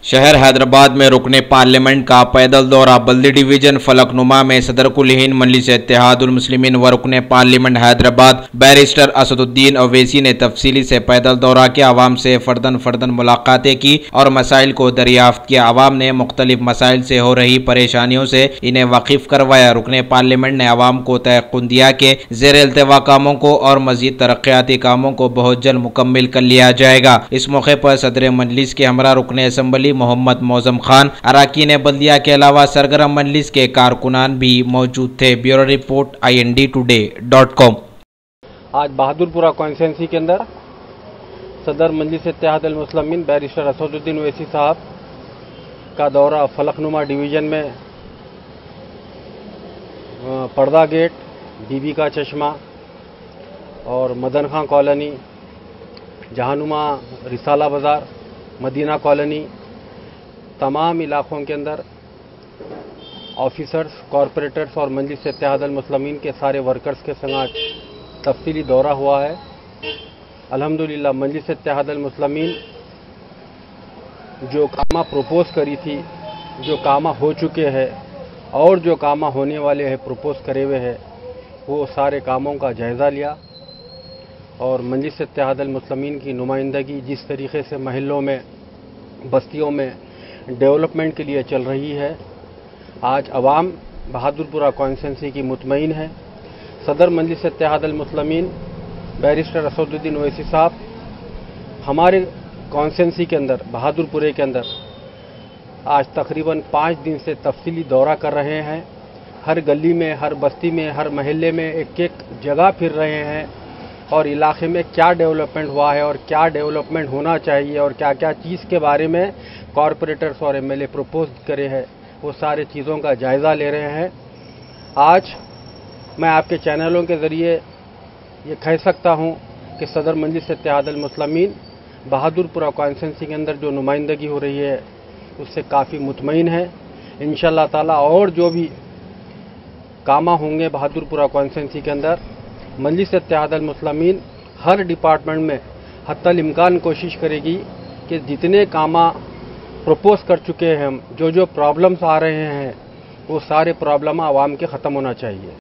शहर हैदराबाद में रुकने पार्लियामेंट का पैदल दौरा। बल्दी डिवीजन फलकनुमा में सदर कुल हिंद मजलिस इत्तेहादुल मुस्लिमीन व रुकने पार्लियामेंट हैदराबाद बैरिस्टर असदुद्दीन अवैसी ने तफसीली से पैदल दौरा किया। आवाम से फर्दन मुलाकातें की और मसाइल को दरियाफ्त किया। आवाम ने मुख्तलिफ मसाइल से हो रही परेशानियों से इन्हें वाकिफ करवाया। रुकने पार्लियामेंट ने आवाम को तयक़ुन दिया कि ज़ेर इल्तिवा कामों को और मजीद तरक्याती कामों को बहुत जल्द मुकम्मिल कर लिया जाएगा। इस मौके पर सदर मजलिस के हमरा रुकने असम्बली मोहम्मद मौजम खान, अराकीन बल्दिया के अलावा सरगर्म मजलिस के कारकुनान भी मौजूद थे। Bureau report INDtoday.com। आज बहादुरपुरा कॉन्स्टिट्यूंसी के अंदर सदर मजलिस इत्तेहादुल मुस्लिमीन बैरिस्टर असदुद्दीन अवैसी साहब का दौरा फलकनुमा डिवीज़न में पर्दा गेट, बीबी का चश्मा और मदन खां कॉलोनी, जहानुमा रिसाला बाज़ार, मदीना कॉलोनी, तमाम इलाकों के अंदर ऑफिसर्स, कॉरपोरेटर्स और मजलिस इत्तेहादुल मुस्लिमीन के सारे वर्कर्स के संग तफसीली दौरा हुआ है। अल्हम्दुलिल्लाह मजलिस इत्तेहादुल मुस्लिमीन जो कामा प्रपोज करी थी, जो कामा हो चुके हैं और जो कामा होने वाले हैं प्रपोज करे हुए हैं, वो सारे कामों का जायज़ा लिया और मजलिस इत्तेहादुल मुस्लिमीन की नुमाइंदगी जिस तरीके से महलों में, बस्तियों में डेवलपमेंट के लिए चल रही है, आज अवाम बहादुरपुरा कॉन्स्टिट्यूंसी की मुतमईन है। सदर मजलिस इत्तेहादुल मुस्लिमीन बैरिस्टर असदुद्दीन अवैसी साहब हमारे कॉन्स्टिट्यूंसी के अंदर, बहादुरपुरे के अंदर आज तकरीबन 5 दिन से तफसीली दौरा कर रहे हैं। हर गली में, हर बस्ती में, हर महल्ले में एक एक जगह फिर रहे हैं और इलाके में क्या डेवलपमेंट हुआ है और क्या डेवलपमेंट होना चाहिए और क्या क्या चीज़ के बारे में कॉरपोरेटर्स और MLA प्रपोज करे हैं, वो सारे चीज़ों का जायज़ा ले रहे हैं। आज मैं आपके चैनलों के ज़रिए ये कह सकता हूँ कि सदर मजलिस इत्तेहादुल मुस्लिमीन बहादुरपुरा कॉन्स्टिट्यूंसी के अंदर जो नुमाइंदगी हो रही है उससे काफ़ी मुतमईन है। इंशाअल्लाह ताला और जो भी कामा होंगे बहादुरपुरा कॉन्स्टिट्यूंसी के अंदर, मजलिस इत्तेहादुल मुस्लिमीन हर डिपार्टमेंट में हत्तल इम्कान कोशिश करेगी कि जितने कामा प्रपोज कर चुके हैं हम, जो प्रॉब्लम्स आ रहे हैं, वो सारे प्रॉब्लम आवाम के ख़त्म होना चाहिए।